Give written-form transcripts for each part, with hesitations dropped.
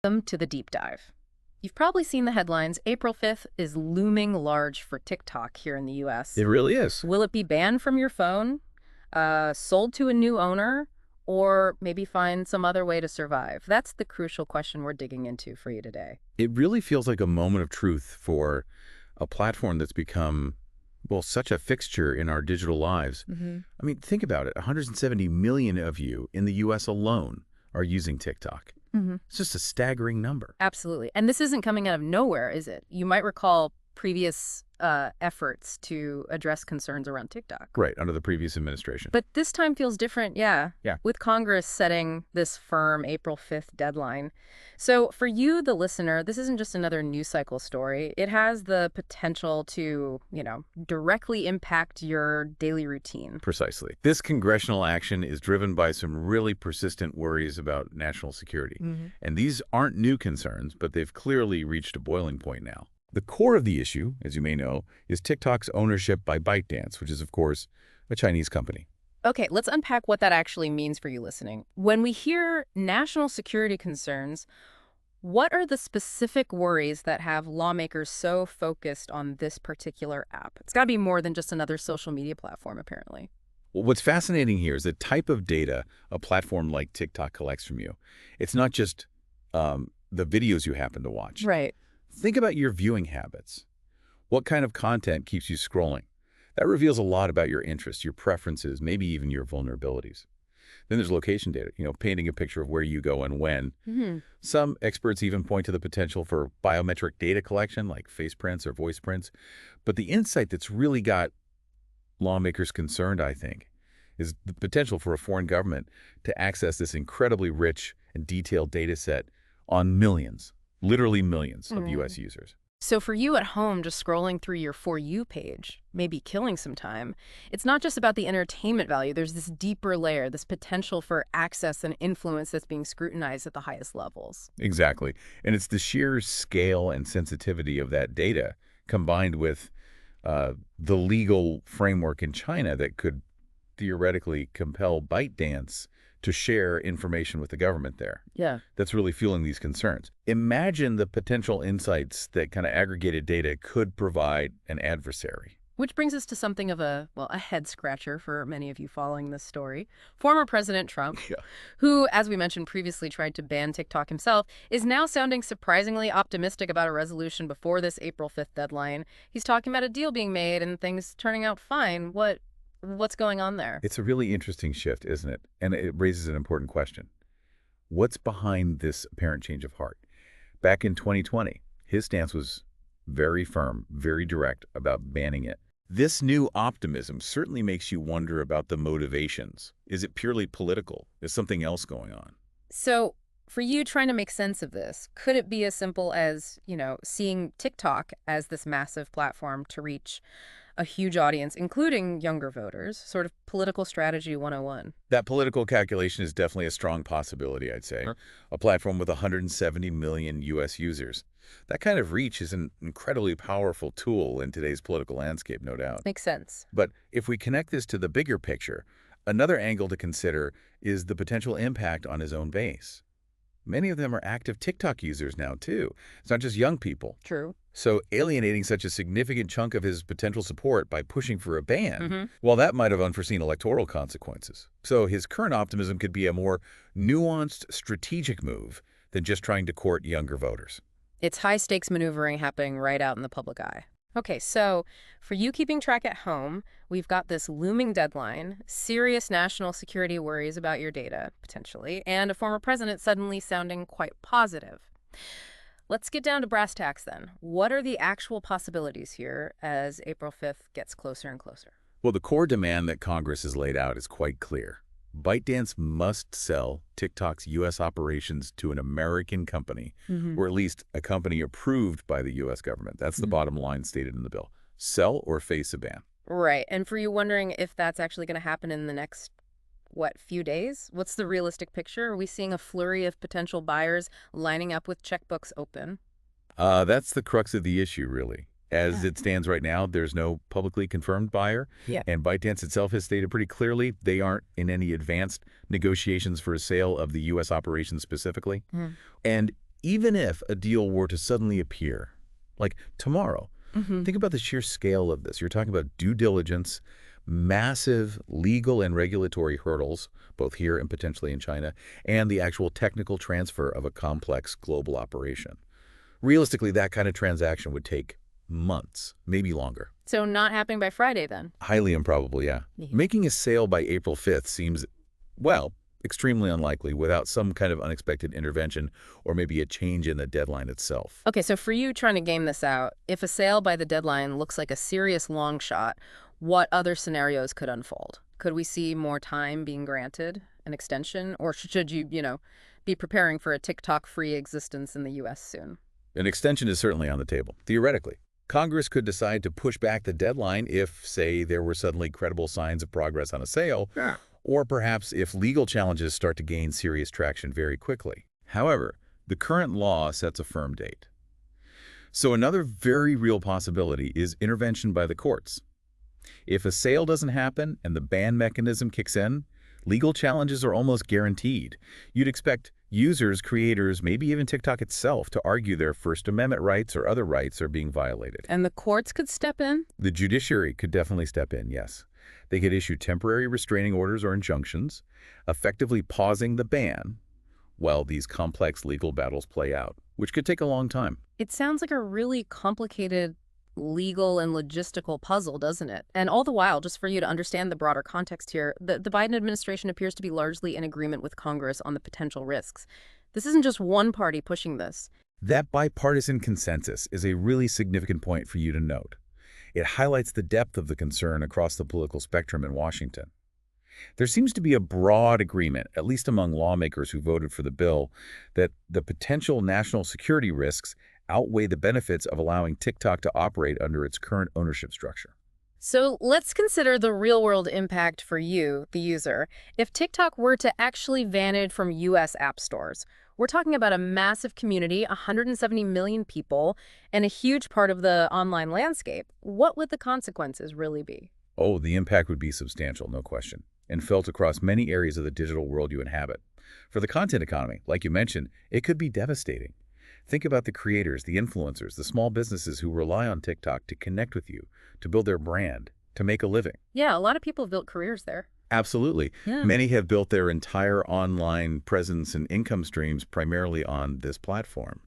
Welcome to the deep dive. You've probably seen the headlines. April 5th is looming large for TikTok here in the US. It really is. Will it be banned from your phone, sold to a new owner, or maybe find some other way to survive? That's the crucial question we're digging into for you today. It really feels like a moment of truth for a platform that's become, well, such a fixture in our digital lives. I mean, think about it. 170 million of you in the U.S. alone are using TikTok. It's just a staggering number. Absolutely. And this isn't coming out of nowhere, is it? You might recall previous efforts to address concerns around TikTok. Right, under the previous administration. But this time feels different, yeah. Yeah. With Congress setting this firm April 5th deadline. So for you, the listener, this isn't just another news cycle story. It has the potential to, directly impact your daily routine. Precisely. This congressional action is driven by some really persistent worries about national security. And these aren't new concerns, but they've clearly reached a boiling point now. The core of the issue, as you may know, is TikTok's ownership by ByteDance, which is, of course, a Chinese company. Okay, let's unpack what that actually means for you listening. When we hear national security concerns, what are the specific worries that have lawmakers so focused on this particular app? It's got to be more than just another social media platform, apparently. Well, what's fascinating here is the type of data a platform like TikTok collects from you. It's not just the videos you happen to watch. Right. Think about your viewing habits. What kind of content keeps you scrolling? That reveals a lot about your interests, your preferences, maybe even your vulnerabilities. Then there's location data, painting a picture of where you go and when. Some experts even point to the potential for biometric data collection, like face prints or voice prints. But the insight that's really got lawmakers concerned, I think, is the potential for a foreign government to access this incredibly rich and detailed data set on millions, literally millions of U.S. users. So for you at home, just scrolling through your For You page, maybe killing some time, it's not just about the entertainment value. There's this deeper layer, this potential for access and influence that's being scrutinized at the highest levels. Exactly. And it's the sheer scale and sensitivity of that data combined with the legal framework in China that could theoretically compel ByteDance to share information with the government there. Yeah. That's really fueling these concerns. Imagine the potential insights that kind of aggregated data could provide an adversary. Which brings us to something of a head scratcher for many of you following this story. Former President Trump, who, as we mentioned previously, tried to ban TikTok himself, is now sounding surprisingly optimistic about a resolution before this April 5th deadline. He's talking about a deal being made and things turning out fine. What's going on there? It's a really interesting shift, isn't it? And it raises an important question. What's behind this apparent change of heart? Back in 2020, his stance was very firm, very direct about banning it. This new optimism certainly makes you wonder about the motivations. Is it purely political? Is something else going on? So for you trying to make sense of this, could it be as simple as, seeing TikTok as this massive platform to reach a huge audience, including younger voters, sort of political strategy 101? That political calculation is definitely a strong possibility, I'd say. Sure. A platform with 170 million U.S. users. That kind of reach is an incredibly powerful tool in today's political landscape, no doubt. Makes sense. But if we connect this to the bigger picture, another angle to consider is the potential impact on his own base. Many of them are active TikTok users now, too. It's not just young people. True. So alienating such a significant chunk of his potential support by pushing for a ban, well, that might have unforeseen electoral consequences. So his current optimism could be a more nuanced, strategic move than just trying to court younger voters. It's high-stakes maneuvering happening right out in the public eye. Okay, so for you keeping track at home, we've got this looming deadline, serious national security worries about your data, potentially, and a former president suddenly sounding quite positive. Let's get down to brass tacks then. What are the actual possibilities here as April 5th gets closer and closer? Well, the core demand that Congress has laid out is quite clear. ByteDance must sell TikTok's U.S. operations to an American company, or at least a company approved by the U.S. government. That's the bottom line stated in the bill. Sell or face a ban. Right. And for you wondering if that's actually going to happen in the next, few days? What's the realistic picture? Are we seeing a flurry of potential buyers lining up with checkbooks open? That's the crux of the issue, really. As it stands right now, there's no publicly confirmed buyer. Yeah. And ByteDance itself has stated pretty clearly they aren't in any advanced negotiations for a sale of the U.S. operations specifically. And Even if a deal were to suddenly appear, like tomorrow, Hmm. think about the sheer scale of this. You're talking about due diligence, massive legal and regulatory hurdles, both here and potentially in China, and the actual technical transfer of a complex global operation. Realistically, that kind of transaction would take months, maybe longer. So not happening by Friday then? Highly improbable, yeah. Yeah. Making a sale by April 5th seems, well, extremely unlikely without some kind of unexpected intervention or maybe a change in the deadline itself. Okay, so for you trying to game this out, if a sale by the deadline looks like a serious long shot, what other scenarios could unfold? Could we see more time being granted, an extension, or should you be preparing for a TikTok-free existence in the US soon? An extension is certainly on the table, theoretically. Congress could decide to push back the deadline if, say, there were suddenly credible signs of progress on a sale, Yeah. or perhaps if legal challenges start to gain serious traction very quickly. However, the current law sets a firm date. So another very real possibility is intervention by the courts. If a sale doesn't happen and the ban mechanism kicks in, legal challenges are almost guaranteed. You'd expect users, creators, maybe even TikTok itself to argue their First Amendment rights or other rights are being violated. And the courts could step in? The judiciary could definitely step in, yes. They could issue temporary restraining orders or injunctions, effectively pausing the ban while these complex legal battles play out, which could take a long time. It sounds like a really complicated legal and logistical puzzle, doesn't it? And all the while, just for you to understand the broader context here, the Biden administration appears to be largely in agreement with Congress on the potential risks. This isn't just one party pushing this. That bipartisan consensus is a really significant point for you to note. It highlights the depth of the concern across the political spectrum in Washington. There seems to be a broad agreement, at least among lawmakers who voted for the bill, that the potential national security risks outweigh the benefits of allowing TikTok to operate under its current ownership structure. So let's consider the real-world impact for you, the user. If TikTok were to actually vanish from U.S. app stores, we're talking about a massive community, 170 million people, and a huge part of the online landscape. What would the consequences really be? Oh, the impact would be substantial, no question, and felt across many areas of the digital world you inhabit. For the content economy, like you mentioned, it could be devastating. Think about the creators, the influencers, the small businesses who rely on TikTok to connect with you, to build their brand, to make a living. Yeah, a lot of people have built careers there. Absolutely. Yeah. Many have built their entire online presence and income streams primarily on this platform.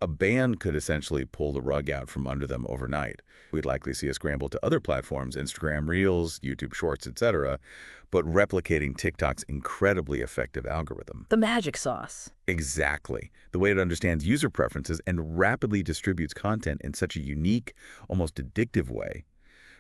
A ban could essentially pull the rug out from under them overnight. We'd likely see a scramble to other platforms, Instagram Reels, YouTube Shorts, etc., but replicating TikTok's incredibly effective algorithm. The magic sauce. Exactly. The way it understands user preferences and rapidly distributes content in such a unique, almost addictive way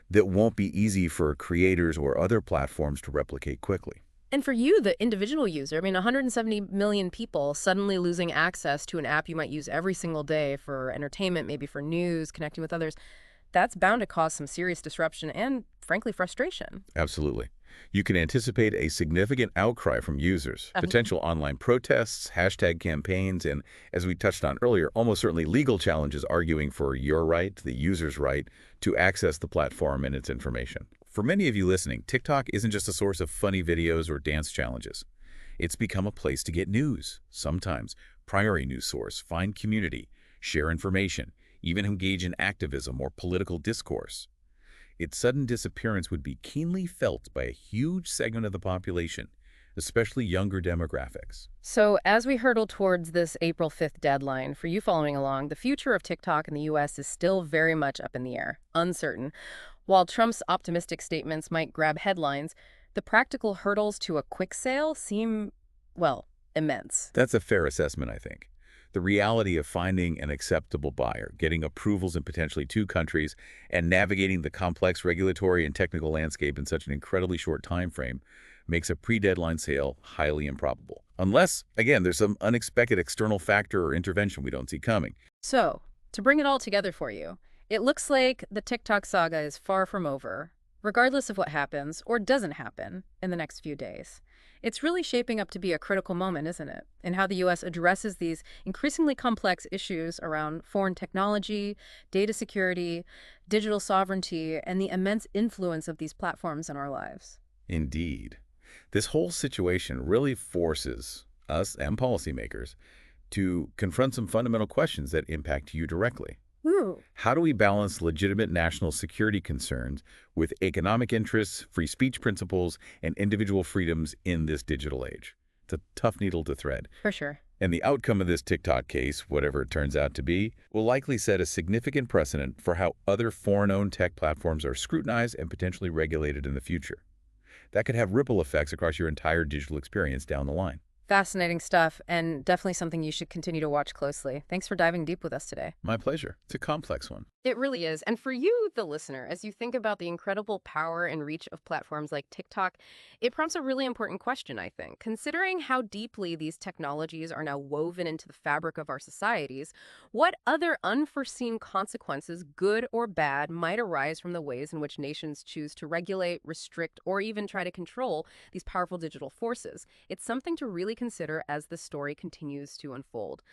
that won't be easy for creators or other platforms to replicate quickly. And for you, the individual user, 170 million people suddenly losing access to an app you might use every single day for entertainment, maybe for news, connecting with others, that's bound to cause some serious disruption and, frankly, frustration. Absolutely. You can anticipate a significant outcry from users, Uh-huh. potential online protests, hashtag campaigns, and, as we touched on earlier, almost certainly legal challenges arguing for your right, the user's right, to access the platform and its information. For many of you listening, TikTok isn't just a source of funny videos or dance challenges. It's become a place to get news, sometimes primary news source, find community, share information, even engage in activism or political discourse. Its sudden disappearance would be keenly felt by a huge segment of the population, especially younger demographics. So as we hurtle towards this April 5th deadline, for you following along, the future of TikTok in the U.S. is still very much up in the air, uncertain. While Trump's optimistic statements might grab headlines, the practical hurdles to a quick sale seem, well, immense. That's a fair assessment, I think. The reality of finding an acceptable buyer, getting approvals in potentially 2 countries, and navigating the complex regulatory and technical landscape in such an incredibly short time frame makes a pre-deadline sale highly improbable. Unless, again, there's some unexpected external factor or intervention we don't see coming. So, to bring it all together for you, it looks like the TikTok saga is far from over, regardless of what happens or doesn't happen in the next few days. It's really shaping up to be a critical moment, isn't it, in how the U.S. addresses these increasingly complex issues around foreign technology, data security, digital sovereignty, and the immense influence of these platforms in our lives. Indeed. This whole situation really forces us and policymakers to confront some fundamental questions that impact you directly. Ooh. How do we balance legitimate national security concerns with economic interests, free speech principles, and individual freedoms in this digital age? It's a tough needle to thread. For sure. And the outcome of this TikTok case, whatever it turns out to be, will likely set a significant precedent for how other foreign-owned tech platforms are scrutinized and potentially regulated in the future. That could have ripple effects across your entire digital experience down the line. Fascinating stuff, and definitely something you should continue to watch closely. Thanks for diving deep with us today. My pleasure. It's a complex one. It really is. And for you, the listener, as you think about the incredible power and reach of platforms like TikTok, it prompts a really important question, I think. Considering how deeply these technologies are now woven into the fabric of our societies, what other unforeseen consequences, good or bad, might arise from the ways in which nations choose to regulate, restrict, or even try to control these powerful digital forces? It's something to really consider as the story continues to unfold.